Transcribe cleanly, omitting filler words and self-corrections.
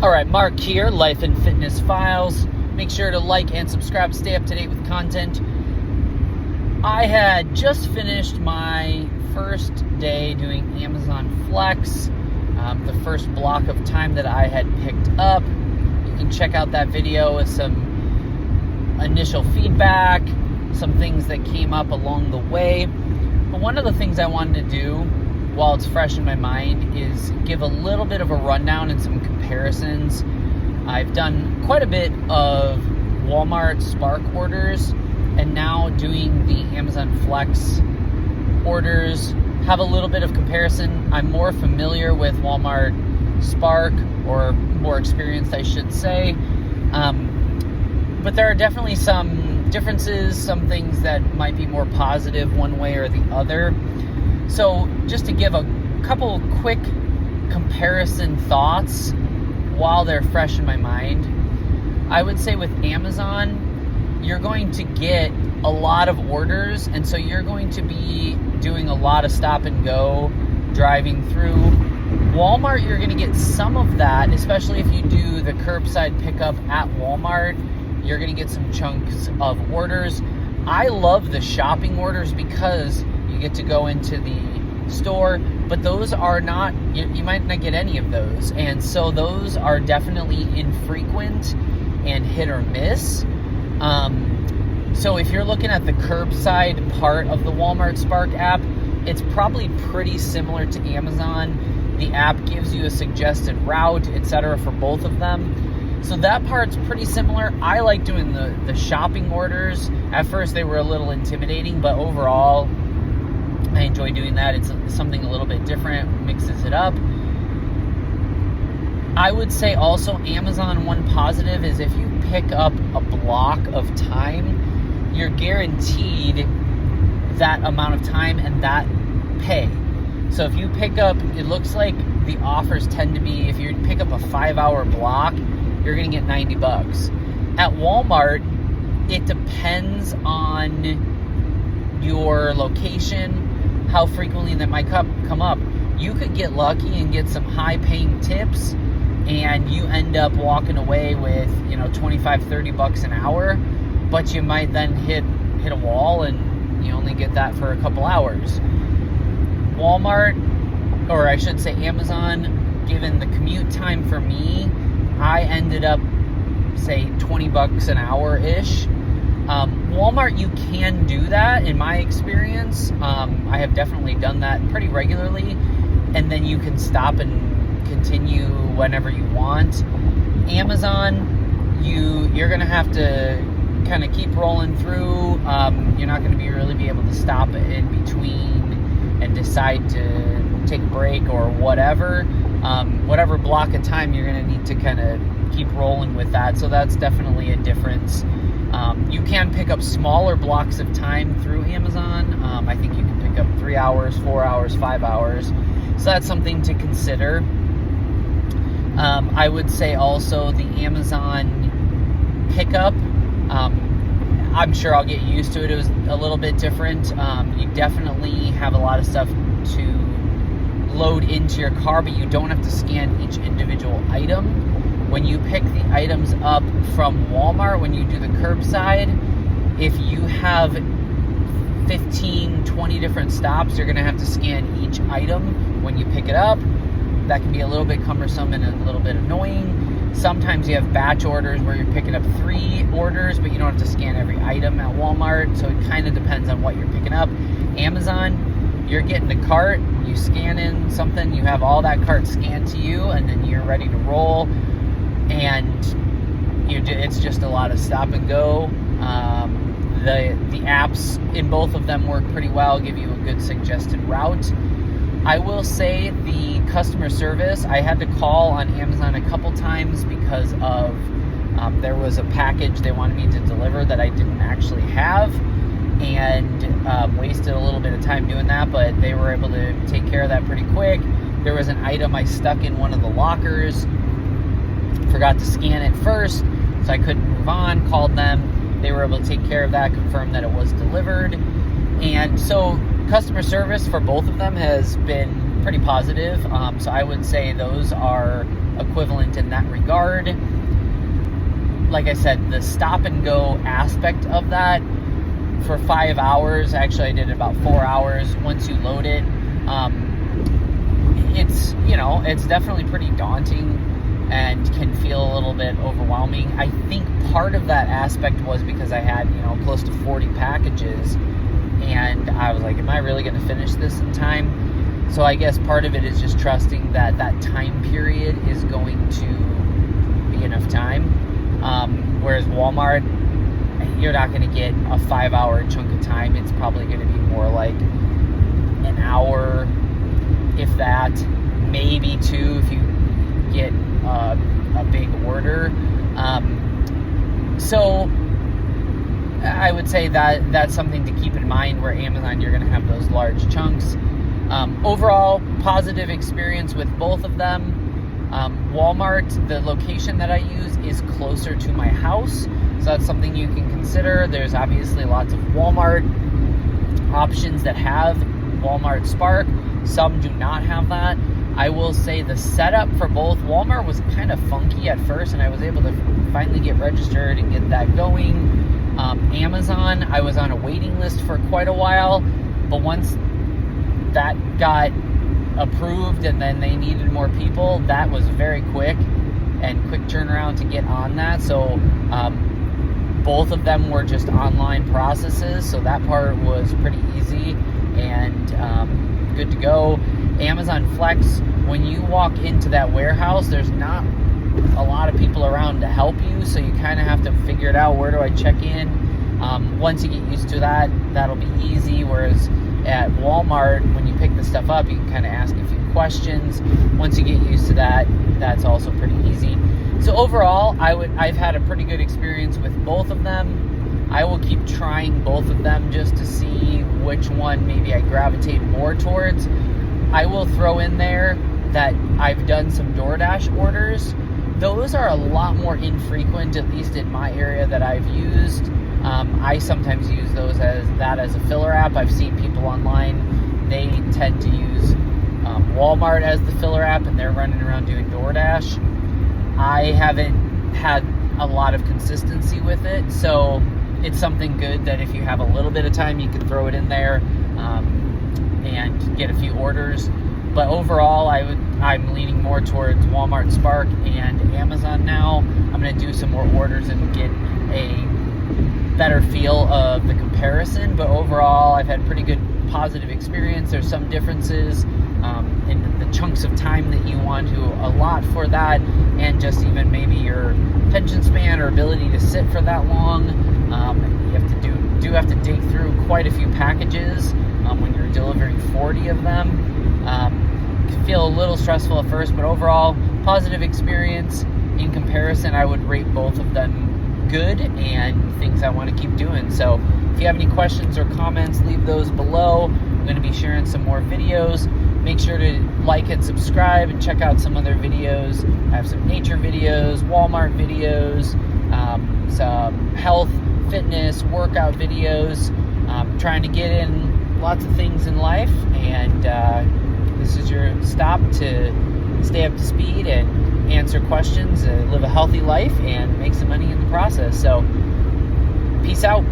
All right, Mark here, Life and Fitness Files. Make sure to like and subscribe to stay up to date with content. I had just finished my first day doing Amazon Flex, the first block of time that I had picked up. You can check out that video with some initial feedback, some things that came up along the way. But one of the things I wanted to do while it's fresh in my mind is give a little bit of a rundown and some comparisons. I've done quite a bit of Walmart Spark orders, and now doing the Amazon Flex orders, have a little bit of comparison. I'm more familiar with Walmart Spark, or more experienced, I should say. But there are definitely some differences, some things that might be more positive one way or the other. So just to give a couple quick comparison thoughts while they're fresh in my mind, I would say with Amazon, you're going to get a lot of orders, and so you're going to be doing a lot of stop and go, driving through. Walmart, you're going to get some of that, especially if you do the curbside pickup at Walmart. You're going to get some chunks of orders. I love the shopping orders because you get to go into the store, but those are not, you might not get any of those. And so those are definitely infrequent and hit or miss. So if you're looking at the curbside part of the Walmart Spark app, it's probably pretty similar to Amazon. The app gives you a suggested route, etc. for both of them. So that part's pretty similar. I like doing the shopping orders. At first they were a little intimidating, but overall I enjoy doing that. It's something a little bit different, mixes it up. I would say also Amazon, one positive is if you pick up a block of time, you're guaranteed that amount of time and that pay. So if you pick up, it looks like the offers tend to be, if you pick up a 5-hour block, you're going to get $90. At Walmart, it depends on your location, how frequently that might come up. You could get lucky and get some high-paying tips, and you end up walking away with, $25-30 an hour, but you might then hit a wall and you only get that for a couple hours. Walmart, or I should say Amazon, given the commute time for me, I ended up, say, $20 an hour-ish. Walmart, you can do that, in my experience. I have definitely done that pretty regularly, and then you can stop and continue whenever you want. Amazon, you're going to have to kind of keep rolling through. You're not going to really be able to stop in between and decide to take a break or whatever. Whatever block of time, you're going to need to kind of keep rolling with that. So that's definitely a difference. You can pick up smaller blocks of time through Amazon. I think you can pick up 3 hours, 4 hours, 5 hours. So that's something to consider. I would say also the Amazon pickup, I'm sure I'll get used to it. It was a little bit different. You definitely have a lot of stuff to load into your car, but you don't have to scan each individual item. When you pick the items up from Walmart, when you do the curbside, if you have 15, 20 different stops, you're going to have to scan each item when you pick it up. That can be a little bit cumbersome and a little bit annoying. Sometimes you have batch orders where you're picking up 3 orders, but you don't have to scan every item at Walmart, so it kind of depends on what you're picking up. Amazon, you're getting a cart, you scan in something, you have all that cart scanned to you, and then you're ready to roll, and it's just a lot of stop and go. The apps in both of them work pretty well, give you a good suggested route. I will say the customer service, I had to call on Amazon a couple times because of there was a package they wanted me to deliver that I didn't actually have, and wasted a little bit of time doing that, but they were able to take care of that pretty quick. There was an item I stuck in one of the lockers, forgot to scan it first, so I couldn't move on, called them, they were able to take care of that, confirm that it was delivered. And so customer service for both of them has been pretty positive. So I would say those are equivalent in that regard. Like I said, the stop and go aspect of that for 5 hours, actually I did it about 4 hours once you load it. It's definitely pretty daunting and can feel a little bit overwhelming. I think part of that aspect was because I had, close to 40 packages, and I was like, am I really going to finish this in time? So I guess part of it is just trusting that that time period is going to be enough time. Whereas Walmart, you're not going to get a 5-hour chunk of time. It's probably going to be more like an hour, if that, maybe 2 if you get a big order. So I would say that that's something to keep in mind, where Amazon, you're going to have those large chunks. Overall, positive experience with both of them. Walmart, the location that I use is closer to my house, so that's something you can consider. There's obviously lots of Walmart options that have Walmart Spark. Some do not have that. I will say the setup for both, Walmart was kind of funky at first, and I was able to finally get registered and get that going. Amazon, I was on a waiting list for quite a while, but once that got approved and then they needed more people, that was very quick turnaround to get on that. So both of them were just online processes, so that part was pretty easy and good to go. Amazon Flex, when you walk into that warehouse, there's not a lot of people around to help you, so you kind of have to figure it out. Where do I check in? Once you get used to that, that'll be easy. Whereas at Walmart, when you pick the stuff up, you can kind of ask a few questions. Once you get used to that, that's also pretty easy. So overall, I've had a pretty good experience with both of them. I will keep trying both of them just to see which one maybe I gravitate more towards. I will throw in there that I've done some DoorDash orders. Those are a lot more infrequent, at least in my area that I've used. I sometimes use those as a filler app. I've seen people online, they tend to use Walmart as the filler app, and they're running around doing DoorDash. I haven't had a lot of consistency with it, so it's something good that if you have a little bit of time, you can throw it in there and get a few orders. But overall, I'm leaning more towards Walmart Spark and Amazon now. I'm going to do some more orders and get a better feel of the comparison. But overall, I've had pretty good positive experience. There's some differences in the chunks of time that you want to allot for that, and just even maybe your attention span or ability to sit for that long. You have to dig through quite a few packages when you're delivering 40 of them. Can feel a little stressful at first, but overall, positive experience. In comparison, I would rate both of them good and things I want to keep doing. So if you have any questions or comments, leave those below. I'm going to be sharing some more videos. Make sure to like and subscribe and check out some other videos. I have some nature videos, Walmart videos, some health, fitness, workout videos. Trying to get in lots of things in life, and this is your stop to stay up to speed and answer questions, live a healthy life, and make some money in the process. So, peace out.